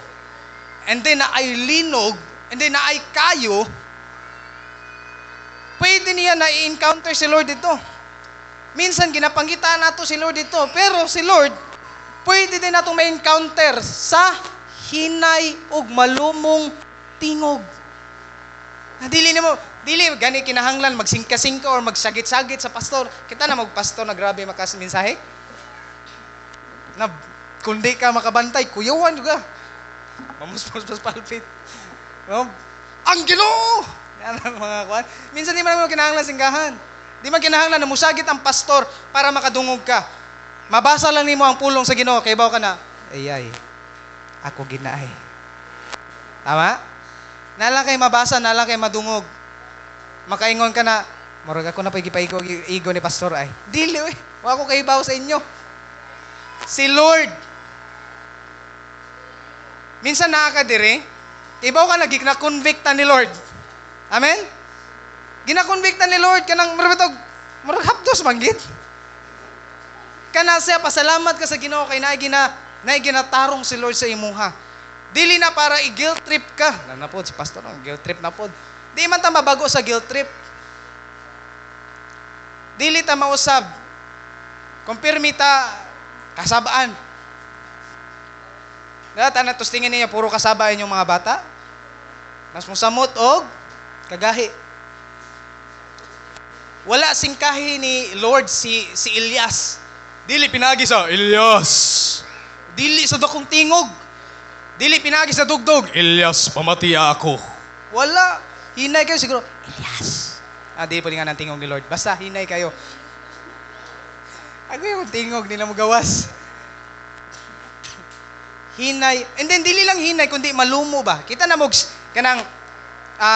and then na ay linog, and then na ay kayo, pwede niya na i-encounter si Lord dito. Minsan ginapanggitaan nato si Lord dito, pero si Lord, pwede din natong ma-encounter sa hinay ug malumong tingog. Dili gani kinahanglan magsingka-singka or magsagit-sagit sa pastor. Kita na magpastor na grabe makas mensahe. Na kundi ka makabantay, kuyawan juga. Mamusmus palpit. Ang Ginoo! Yan ang mga kuan. Minsan di man mo kinahanglan singgahan. Di man kinahanglan na musagit ang pastor para makadungog ka. Mabasa lang nimo ang pulong sa Ginoo kay baw ka na. Ay. Ako ginaay. Tama? Nalang kay mabasa, nalang kay madungog. Makaingon ka na, murag ako na pagipaigo igo ni pastor ay. Dili oy, wa ko kahibaw sa inyo. Si Lord. Minsan nakakadiri, ibaw ka lagi na-convictan ni Lord. Amen? Gina-convictan ni Lord kanang murag hapdos manggit. Kana siya pasalamat ka sa Ginoo kay naay ginatarong si Lord sa imuha. Dili na para i-guilt trip ka. Na po si pastor, guilt trip na po. Di man ta mabago sa guilt trip. Dili ta mausab. Kumpirmi ta kasabaan. Data na tustingin niya puro kasabaan yung mga bata. Mas musamot og kagahi. Wala singkahi ni Lord si Elias. Dili pinagi sa Elias. Dili sa dakong tingog. Dili pinagi sa dugdog. Elias, pamatiya ako. Wala. Hinay kayo siguro. Elias. Di po nga ng tingog ni Lord. Basta hinay kayo. Ako yung tingog nila mo gawas. Hinay. And then dili lang hinay kundi malumo ba? Kita na mo kanang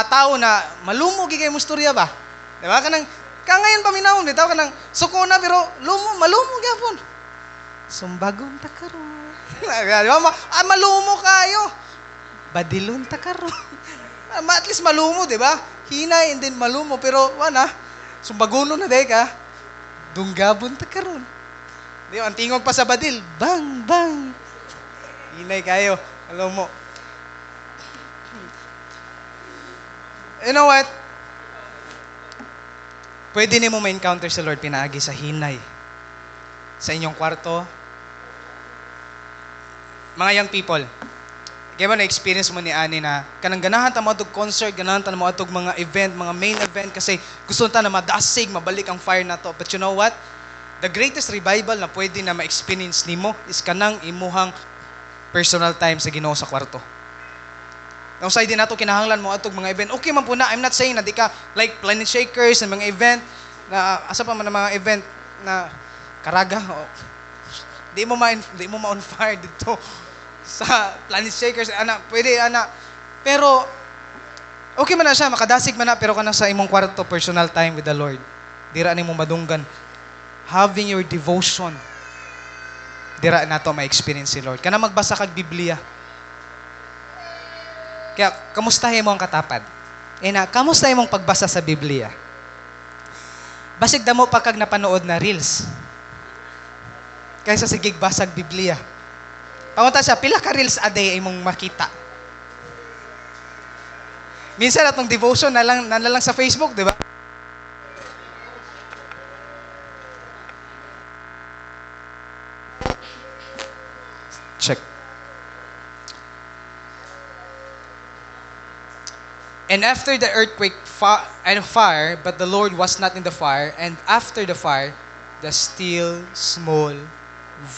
tao na malumo gigay mo storya ba? Di ba? Kangayon paminawon bitaw kanang suko na pero malumo gyapon. Sumbagong takaro. Malumo kayo. Badilon takaro. At least malumo, di ba? Hinay and then malumo pero wala. Sumbagono na day ka. Dunggabon takaron. Di ang tingog pa sa badil. Bang bang. Hinay kayo. Malumo. You know what? Pwede nimo ma-encounter si Lord pinaagi sa hinay. Sa inyong kwarto. Mga young people, Kaya ba na-experience mo ni Ani na kanang ganahan ta mo atog concert, ganahan ta mo atog mga event, mga main event kasi gusto ta na madasig, mabalik ang fire na to. But you know what? The greatest revival na pwede na ma-experience nimo is kanang imuhang personal time sa Ginoo sa kwarto. Kung sa din nato kinahanglan mo atog mga event, okay man po na. I'm not saying na di ka like Planet Shakers and mga event na asa pa man ang mga event na karaga. Di mo ma on fire dito sa Planet Shakers, pwede, Pero, okay man na siya, makadasig man na, pero ka na sa imong kwarto, personal time with the Lord. Dira ni mo madunggan. Having your devotion. Dira na to ma-experience si Lord. Kana magbasa kag Biblia. Kaya, kamustahin mo ang katapad? Kamustahin mong pagbasa sa Biblia? Basig damo pa kag napanood na reels. Kaysa sigig basag Biblia. Pangunta siya, pila ka reels a day ay mong makita. Minsan atong devotion na lang sa Facebook, di ba? Check. And after the earthquake and fire, but the Lord was not in the fire, and after the fire, the still small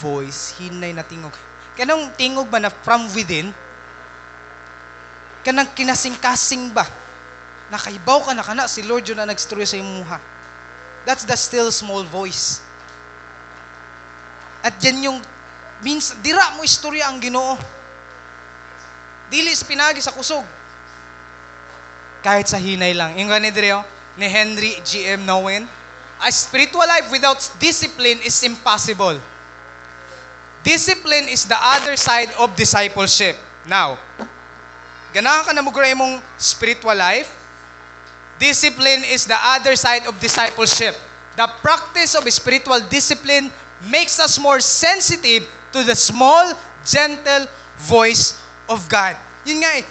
voice, hinay na tingog. Kanang tingog ba na from within? Kanang kinasing-kasing ba? Nakaibaw ka na si Lord yun na nag-story sa iyong muha. That's the still small voice. At yan yung, dira mo istorya ang Ginoo. Dili sa pinagi sa kusog. Kahit sa hinay lang. Yung ganito ni Henry G.M. Nouwen, a spiritual life without discipline is impossible. Discipline is the other side of discipleship. Now, ganahan ka na mugura imong spiritual life, discipline is the other side of discipleship. The practice of spiritual discipline makes us more sensitive to the small, gentle voice of God. Yun nga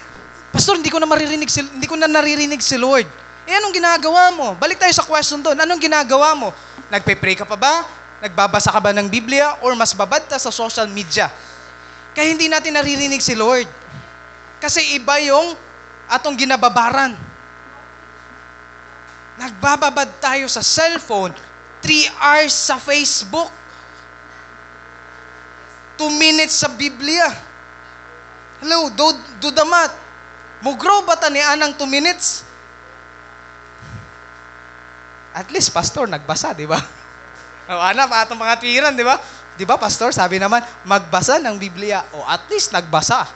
Pastor, hindi ko na naririnig si Lord. Anong ginagawa mo? Balik tayo sa question doon. Anong ginagawa mo? Nagpe-pray ka pa ba? Nagbabasa ka ba ng Biblia? Or mas babad ka sa social media? Kaya hindi natin naririnig si Lord. Kasi iba yung atong ginababaran. Nagbababad tayo sa cellphone, 3 hours sa Facebook, 2 minutes sa Biblia. Hello, do the math. Mugro ba ta ni anang 2 minutes? At least, Pastor, nagbasa, di ba? Ana pa atong mga tuwiran, di ba? Di ba, Pastor, sabi naman, magbasa ng Biblia. O at least, nagbasa.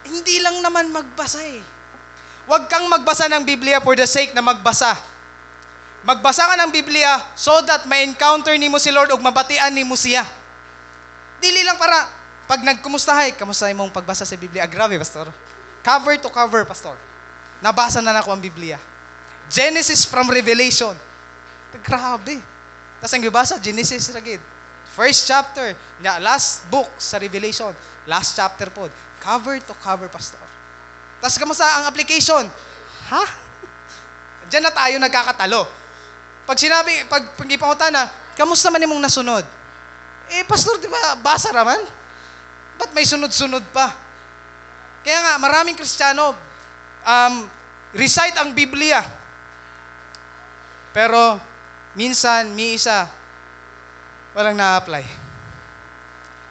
Hindi lang naman magbasa eh. Huwag kang magbasa ng Biblia for the sake na magbasa. Magbasa ka ng Biblia so that ma-encounter ni mo si Lord o mabatian ni mo siya. Dili lang para, pag nagkumustahay, kamustahay mong pagbasa sa Biblia. Grabe, Pastor. Cover to cover, Pastor. Nabasa na ako ang Biblia. Genesis from Revelation. Grabe. Tapos ang gibasa, Genesis ragid. First chapter, last book sa Revelation. Last chapter po. Cover to cover, Pastor. Tapos kamusta ang application? Ha? Diyan na tayo nagkakatalo. Pag ipangutan na, kamusta man imong nasunod? Pastor, di ba, basa raman? Ba't may sunod-sunod pa? Kaya nga, maraming Kristiyano, recite ang Biblia. Pero, minsan, walang na-apply.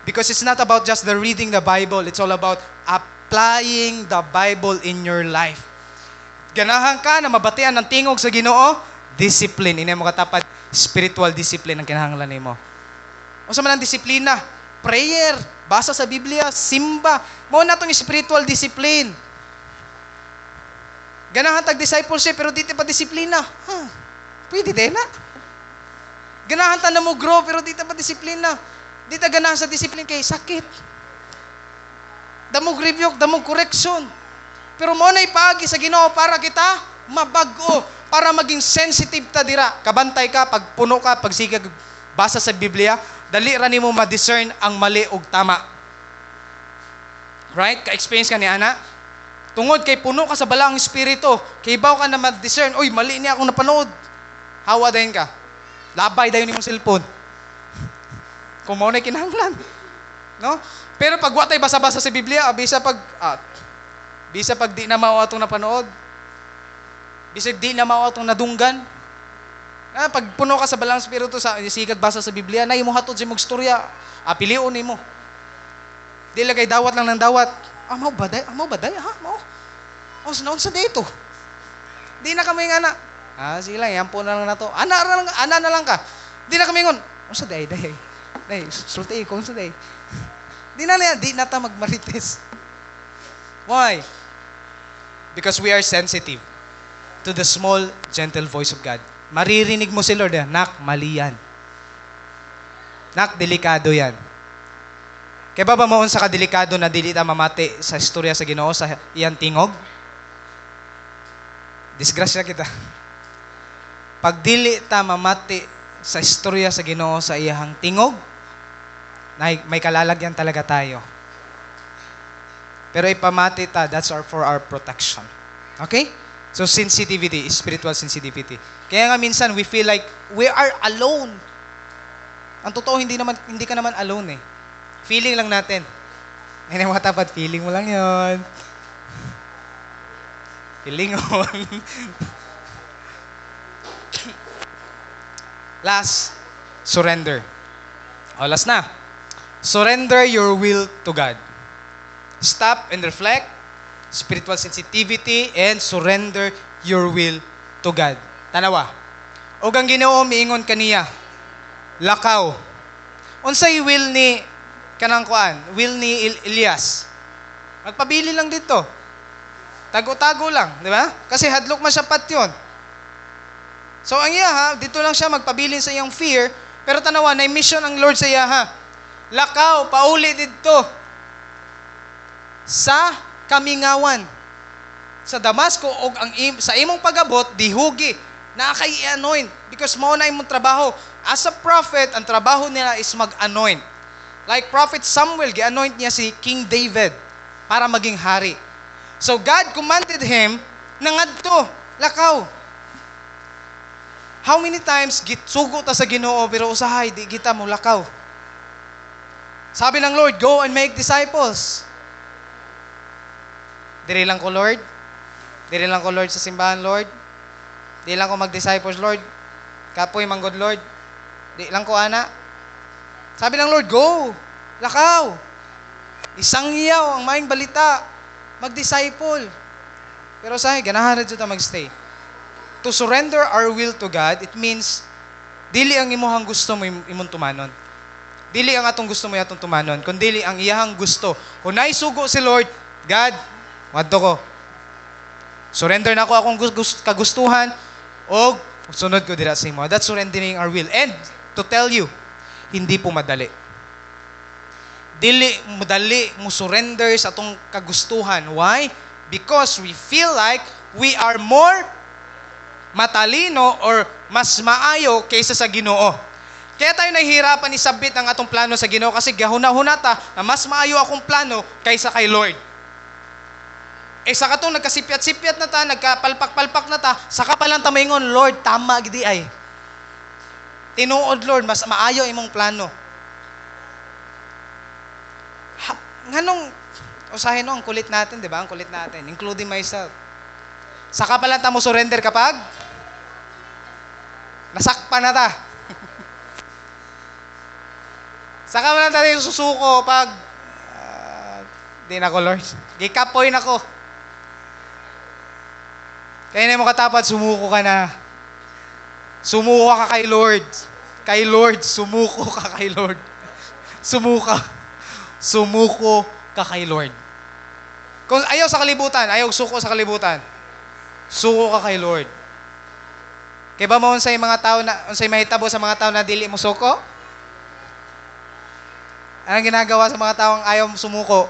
Because it's not about just the reading the Bible, it's all about applying the Bible in your life. Ganahan ka na mabatian ng tingog sa Ginoo, discipline. Ini mo katapat, spiritual discipline ang kinahanglan nimo. O sa man ang disiplina, prayer, basa sa Biblia, simba. Mao na tong spiritual discipline. Ganahan tag discipleship pero dito pa disiplina. Pwede din na. Ganahan ta na mo grow pero dito pa disiplina. Dito ganahan sa discipline kay sakit. Damog rebuke, damog correction. Pero mo na ipagi sa Ginoo para kita mabag-o, para maging sensitive ta dira. Kabantay ka pag puno ka, pag sigag basa sa Biblia, dali ra nimo ma-discern ang mali ug tama. Right? Ka-experience ka ni ana? Tungod kay puno ka sa balaang espiritu, kay baw ka na ma-discern, oy, mali niya akong napanood. Hawa dayon ka. Labay dayon imong cellphone. Kung mao na kinahanglan. No? Pero pag watay basa-basa sa Biblia, bisa pag di na mao atong napanood. Bisag di na mao atong nadunggan. Pag puno ka sa balang spirito sa sigag basa sa Biblia, na imo hatod sa imong istorya, piliun nimo. Di lagay dawat lang ng dawat. Mao baday, ha? Mao. Naon sa dito. Di na kami nga na. Sige lang, yampo na lang na to. Ana na lang ka. Di na kami ngon. Sa day. Day, sulti ko sa day. Di na ta magmarites. Why? Because we are sensitive to the small, gentle voice of God. Maririnig mo si Lord, nak, mali yan. Nak, delikado yan. Kaya ba maon sa kadelikado na dili ta mamati sa istorya sa Ginoo sa iyang tingog? Disgrasya kita. Pag dili ta mamati sa istorya sa Ginoo sa iyang tingog, may kalalagyan talaga tayo. Pero ipamati ta, for our protection. Okay? So sensitivity, spiritual sensitivity. Kaya nga minsan we feel like we are alone. Ang totoo, hindi ka naman alone eh. Feeling lang natin. May mga tapat, feeling mo lang yon. Feeling on. Last, surrender. Last na. Surrender your will to God. Stop and reflect. Spiritual sensitivity and surrender your will to God. Tanawa. Og ang Ginoo miingon kaniya, lakaw. Unsay will ni kanang kuan? Will ni Elias. Magpabili lang dito. Tago-tago lang, di ba? Kasi hadlok man siya patyon. So ang iya dito lang siya magpabilin sa iyang fear, pero tanawa na mission ang Lord sa iya Lakaw, pauli dito. Sa kamingawan. Sa Damasco og sa imong pagabot dihugi na kay i-anoint because mao na imong trabaho. As a prophet, ang trabaho nila is mag-anoint. Like Prophet Samuel, gi-anoint niya si King David para maging hari. So God commanded him na ngadto, lakaw. How many times gitsugo ta sa Ginoo pero usahay di kita mo lakaw. Sabi ng Lord, go and make disciples. Diri lang ko, Lord. Diri lang ko, Lord, sa simbahan, Lord. Di lang ko mag-disciples, Lord. Kapoy manggod, Lord. Di lang ko, ana. Sabi ng Lord, go. Lakaw. Isangyaw ang maing balita. Mag-disciple. Pero sahi, ganahan rin ta mag-stay. To surrender our will to God, it means, dili ang imuhang gusto mo imong tumanon. Dili ang atong gusto mo atong tumanon. Kundi ang iyahang gusto. Kung naisugo si Lord, God, wadto ko. Surrender na ko akong kagustuhan o sunod ko dira sa imo. That's surrendering our will. And to tell you, hindi po madali. Dili madali mo surrender sa atong kagustuhan. Why? Because we feel like we are more matalino or mas maayo kaysa sa Ginoo. Kaya tayo nahihirapan isabit ang atong plano sa Ginoo kasi gahuna-huna ta na mas maayo akong plano kaysa kay Lord. Sa katong nagkasipyat-sipyat na ta, nagkapalpak-palpak na ta, saka pa lang tamingon, Lord, tama gidi ay. Tinuod, Lord, mas maayo imong plano. Nganong, usahin no, ang kulit natin, di ba? Ang kulit natin, including myself. Saka pa lang ta mo surrender kapag nasakpan na ta. Saka pa lang tayo susuko pag di na ko, Lord. Gikapoy na ko. Kaya na mo katapat, sumuko ka na. Sumuko ka kay Lord. Kay Lord, sumuko ka kay Lord. Sumuko ka kay Lord. Kung ayaw sa kalibutan, ayaw suko sa kalibutan, suko ka kay Lord. Kaya ba mo unsay mga tao na, unsay mahitabo sa mga tao na dili mo suko? Anong ginagawa sa mga taong ayaw sumuko?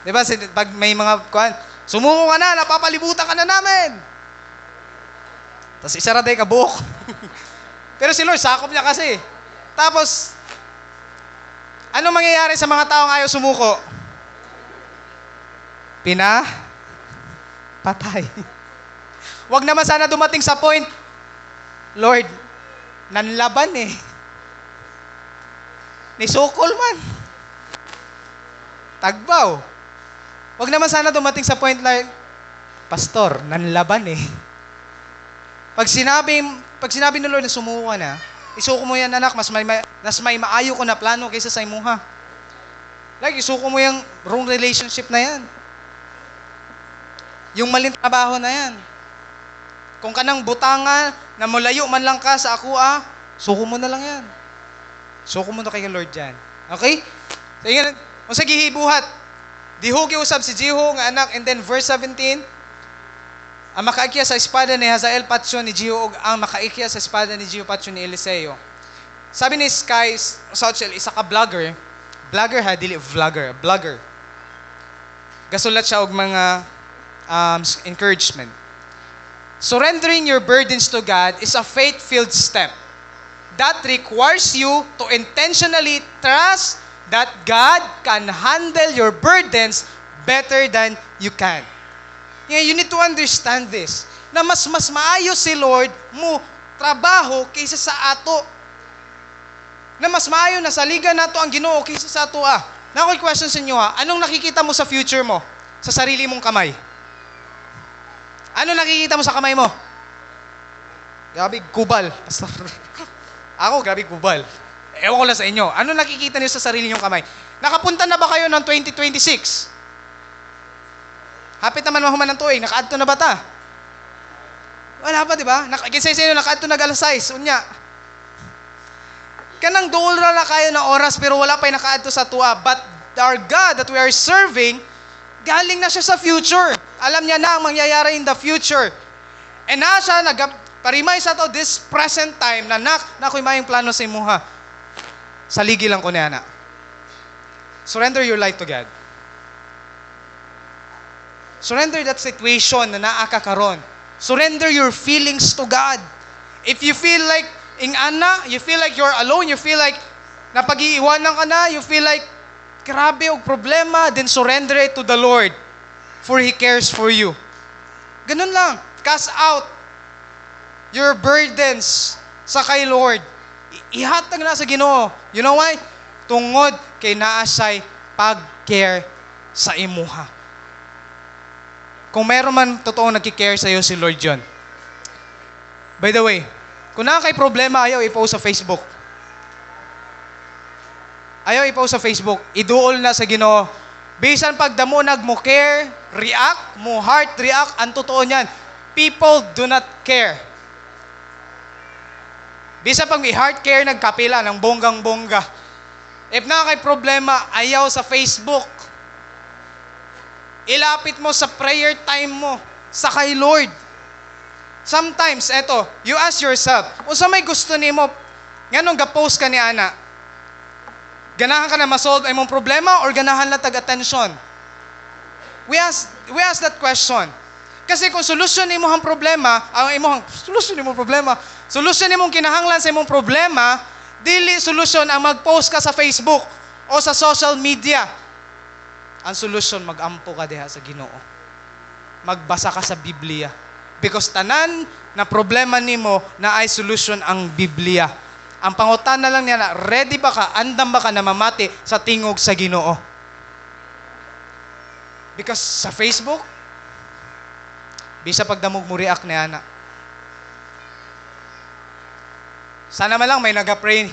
Diba, pag may mga kuan, sumuko ka na, napapalibutan ka na namin. Tapos isaraday ka buhok. Pero si Lord, sakop niya kasi. Tapos, ano mangyayari sa mga taong ayaw sumuko? Patay. Wag naman sana dumating sa point, Lord, nanlaban eh. Ni sukol man. Tagbaw. Wag naman sana dumating sa point like, Pastor, nanlaban eh. Pag sinabi ng Lord na sumuko ka na, isuko mo yan, anak, mas may maayo ko na plano kaysa sa imuha. Like, isuko mo yung wrong relationship na yan. Yung maling trabaho na yan. Kung kanang butanga, na mulayo man lang ka sa ako, suko mo na lang yan. Suko mo na kay Lord dyan. Okay? So, yun, kung sa gihibuhat, dihugi usab si Jeho nga anak, and then verse 17, ang makaikya sa espada ni Hazael Patso ni Jeho, ang makaikya sa espada ni Jeho Patso ni Eliseo. Sabi ni Sky Sauchel, isa ka vlogger ha, dili vlogger. Gasulat siya og mga encouragement. Surrendering your burdens to God is a faith-filled step that requires you to intentionally trust that God can handle your burdens better than you can. Yeah, you need to understand this, na mas maayos si Lord mo trabaho kaysa sa ato. Na mas maayo na saligan nato ang Ginoo kaysa sa ato. Na ako'y question sa inyo anong nakikita mo sa future mo? Sa sarili mong kamay? Ano nakikita mo sa kamay mo? Grabe, kubal. Pastor. Ako, grabe, kubal. Ewan ko lang sa inyo. Ano nakikita niyo sa sarili niyong kamay? Nakapunta na ba kayo ng 2026? Hapit naman mahuman ng tuig. Nakaadto na ba ta? Wala pa, di ba? Kinsa sa inyo, nakaadto na alas 6. Unya. Kanang duol na kayo na oras pero wala pa yung nakaadto sa tuwa. But our God that we are serving, galing na siya sa future. Alam niya na ang mangyayari in the future. And na siya, parimay sa to this present time na nako'y mayong plano sa imuha. Saligi lang ko niya na. Surrender your life to God. Surrender that situation na naaka karon. Surrender your feelings to God. If you feel like you feel like you're alone, you feel like napag-iiwanan ka na, you feel like grabe og problema, then surrender it to the Lord. For He cares for you. Ganun lang. Cast out your burdens sa kay Lord. Ihatag na sa Ginoo. You know why? Tungod kay naa siya'y pag-care sa imuha. Kung meron man totoong nagki-care sa iyo si Lord John. By the way, kung kay problema, ayaw i-post sa Facebook. Ayaw i-post sa Facebook. Iduol na sa Ginoo. Bisan pag damo nagmo care, react, mo heart react, ang totoo niyan. People do not care. Bisan pag may heart care, nagkapila ng bonggang-bongga. If kay problema, ayaw sa Facebook. Ilapit mo sa prayer time mo, sa kay Lord. Sometimes, you ask yourself, unsa may gusto nimo, nganong ga-post ka ni ana? Ganahan ka na ma-solve imong problema or ganahan lang tag-attention? We ask that question. Kasi kung solusyon nimo ang problema, solusyon nimong kinahanglan sa imong problema, dili solusyon ang mag-post ka sa Facebook o sa social media. Ang solusyon, mag-ampo ka diha sa Ginoo. Magbasa ka sa Biblia. Because tanan na problema nimo na ay solusyon ang Biblia. Ang pangutana lang niya na, ready ba ka, andam ba ka na mamati sa tingog sa Ginoo? Because sa Facebook, bisa pagdamog mo react na ana. Sana man lang may nag-pray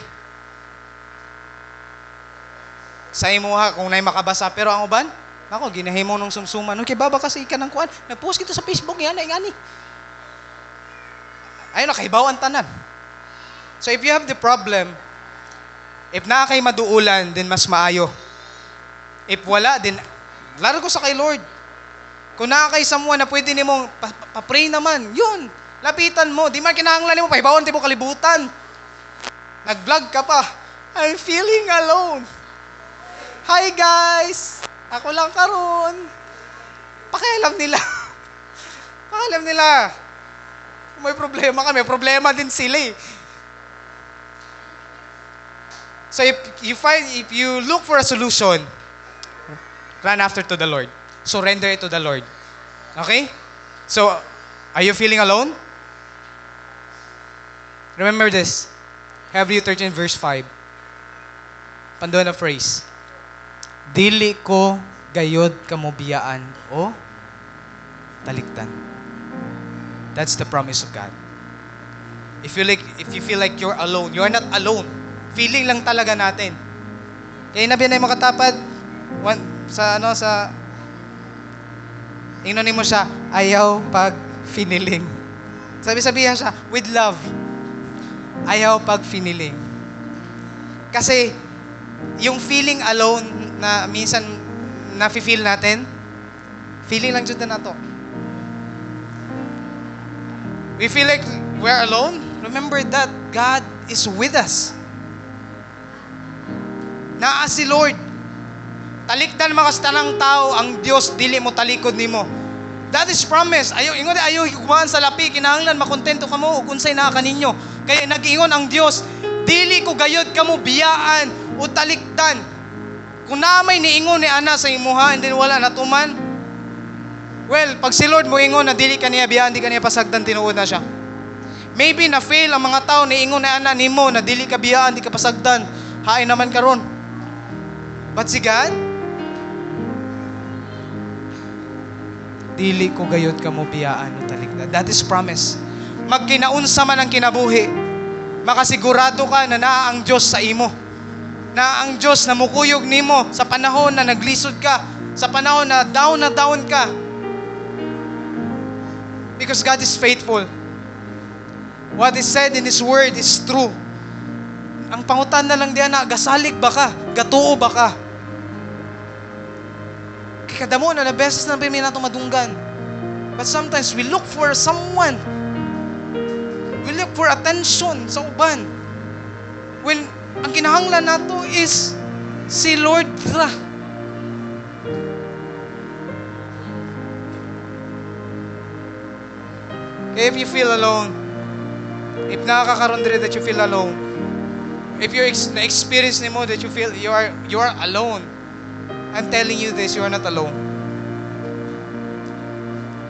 sa imuha kung na'y makabasa. Pero ang uban, ako, ginahimo nung sumsuman. Okay, baba kasi ka ng kuan. Nag-post kita sa Facebook, yan, ingani. Ayun, nakahibaw ang tanan. So if you have the problem, if kay maduulan, then mas maayo. If wala, then laro ko sa kay Lord. Kung kay someone na pwede nimong pa-pray naman, yun, lapitan mo. Di man kinahanglan nimo, pahibawan ti mo kalibutan. Nag-vlog ka pa. I'm feeling alone. Hi guys! Ako lang karon. Pakialam nila. Pakialam nila. Kung may problema ka, may problema din sila eh. So if you look for a solution, run after to the Lord. Surrender it to the Lord. Okay? So, are you feeling alone? Remember this. Hebrews 13 verse 5. Panduan na phrase. Dili ko gayod kamubiyaan o talikdan. That's the promise of God. If you feel like you're alone, you are not alone. Feeling lang talaga natin. Kaya nabi na yung makatapat, ingnonin mo siya, ayaw pag finiling. Sabi-sabihan siya, with love. Ayaw pag finiling. Kasi, yung feeling alone na minsan nafe-feel natin, feeling lang dyan na to. We feel like we're alone. Remember that God is with us. Naa si Lord. Talikdan makastanang tao ang Dios dili mo talikod nimo. That is promise. Ayaw higumaan sa lapi kinahanglan makontento kamo ug unsay naa kaninyo. Kaya nag-ingon ang Dios, dili ko gayod kamo biyaan o talikdan. Kung naamay niingon ni ana sa imuha and then wala natuman, well, pag si Lord mo ingon na dili kaniya biyaan, di kaniya pasagdan, tinuod na siya. Maybe na-fail ang mga tao ni ingon na ana nimo na dili ka biyaan, di ka pasagdan. Hain naman karon. But si God, dili ko gayod ka mo biyaan o talikdan. That is promise. Magkinaunsa man ang kinabuhi, makasigurado ka na naa ang Diyos sa imo. Na ang Diyos na mukuyog nimo sa panahon na naglisod ka, sa panahon na down ka. Because God is faithful. What is said in His Word is true. Ang pangutan na lang diyan na, gasalig ba ka? Gatuo ba ka? Kadamo na beses na may natong madunggan. But sometimes we look for someone. We look for attention sa uban. When ang kinahanglan nato is si Lord ra. If you feel alone, if nakakaroon dire that you feel alone, if you na-experience nimo that you feel you are alone, I'm telling you this, you are not alone.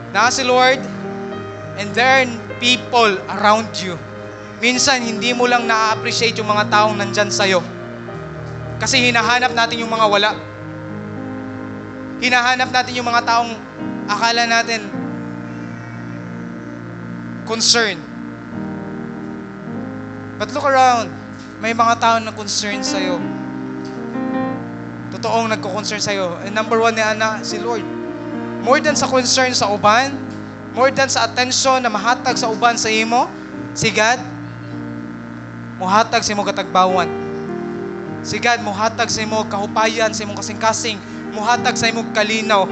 Na si Lord, and there are people around you. Minsan, hindi mo lang na-appreciate yung mga taong nandyan sa'yo. Kasi hinahanap natin yung mga wala. Hinahanap natin yung mga taong akala natin concerned. But look around, may mga taong na concerned sa'yo. Totoong nagko-concern sa'yo. And number one ni Ana, si Lord. More than sa concern sa uban, more than sa attention na mahatag sa uban sa imo, si God, muhatag sa imo katagbawan. Si God, muhatag sa imo kahupayan, sa imo kasing-kasing, muhatag sa imo kalinaw.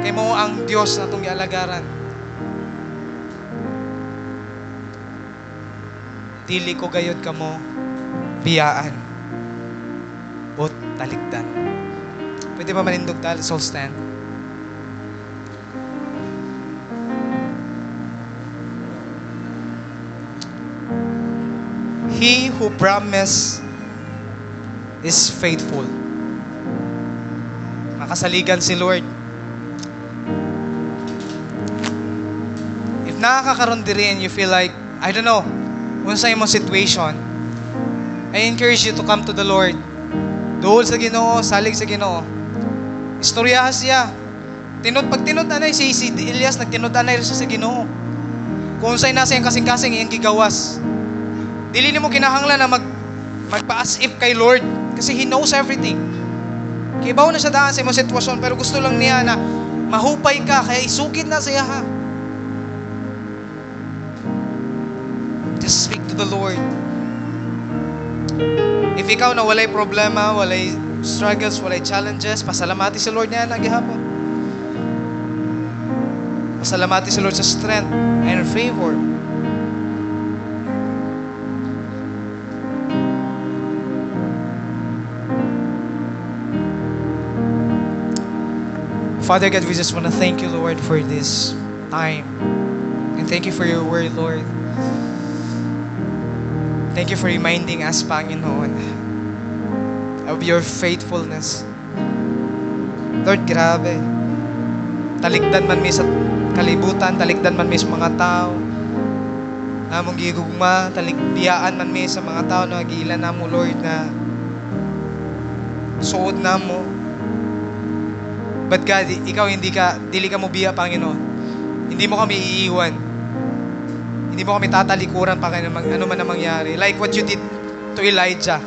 Kay mo ang Diyos na itong ialagaran. Dili ko gayod ka mo, biyaan o talikdan. Pwede ba manindog tayo? Let's all stand. He who promised is faithful. Makasaligan si Lord. If nakakaroon diri and you feel like, I don't know, kung sa imong situation, I encourage you to come to the Lord. Duol sa Ginoo, salig sa Ginoo. Istoryahan siya. Pag tinod-anay si Elias, nagtinod-anay rin siya sa Ginoo. Kung sa'y nasa yung kasing-kasing, iyang gigawas. Dili nimo kinahanglan na magpa-as if kay Lord kasi He knows everything. Kibaw na siya daan sa imong sitwasyon pero gusto lang niya na mahupay ka kaya isugid na siya ha. Just speak to the Lord. If ikaw na walay problema, walay struggles, walay challenges, pasalamati si Lord niya na gihapon. Pasalamati si Lord sa strength and favor. Father God, we just want to thank you, Lord, for this time. And thank you for your word, Lord. Thank you for reminding us, Panginoon, of your faithfulness. Lord, grabe. Talikdan man mi sa kalibutan, talikdan man mi sa mga tao. Namong gigugma, talikbiyaan man mi sa mga tao na nagiilan namo, Lord, na suod na mo. But God, ikaw dili ka mo biya, Panginoon. Hindi mo kami iiwan. Hindi mo kami tatalikuran, Panginoon, ano man ang mangyari. Like what you did to Elijah.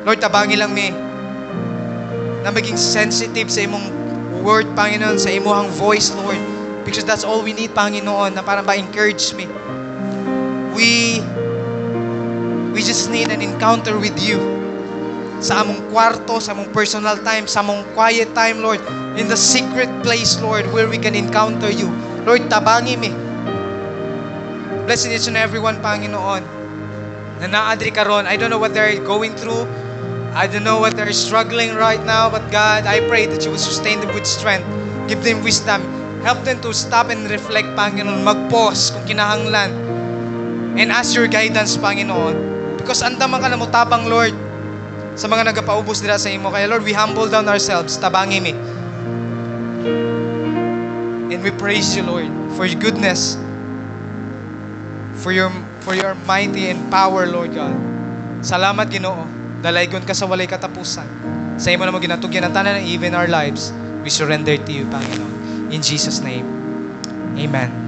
Lord, tabangi lang mi na maging sensitive sa imong word, Panginoon, sa imong voice, Lord. Because that's all we need, Panginoon, na para ma-encourage me. We just need an encounter with you. Sa among kwarto, sa among personal time, sa among quiet time, Lord. In the secret place, Lord, where we can encounter you. Lord, tabangi mi. Bless each and everyone, Panginoon, na naadri karon. I don't know what they're going through. I don't know what they're struggling right now, but God, I pray that you will sustain them with strength. Give them wisdom. Help them to stop and reflect, Panginoon. Mag-pause kung kinahanglan. And ask your guidance, Panginoon. Because andaman ka na mo tabang, Lord, sa mga nagapaubos nila sa imo. Kaya Lord, we humble down ourselves. Tabangi mi. And we praise you, Lord, for your goodness, for your mighty and power, Lord God. Salamat, Ginoo. Dalaygon ka sa walay katapusan. Sa imo na mo ginatugyan ang tanan, even our lives, we surrender to you, Panginoon. In Jesus' name, amen.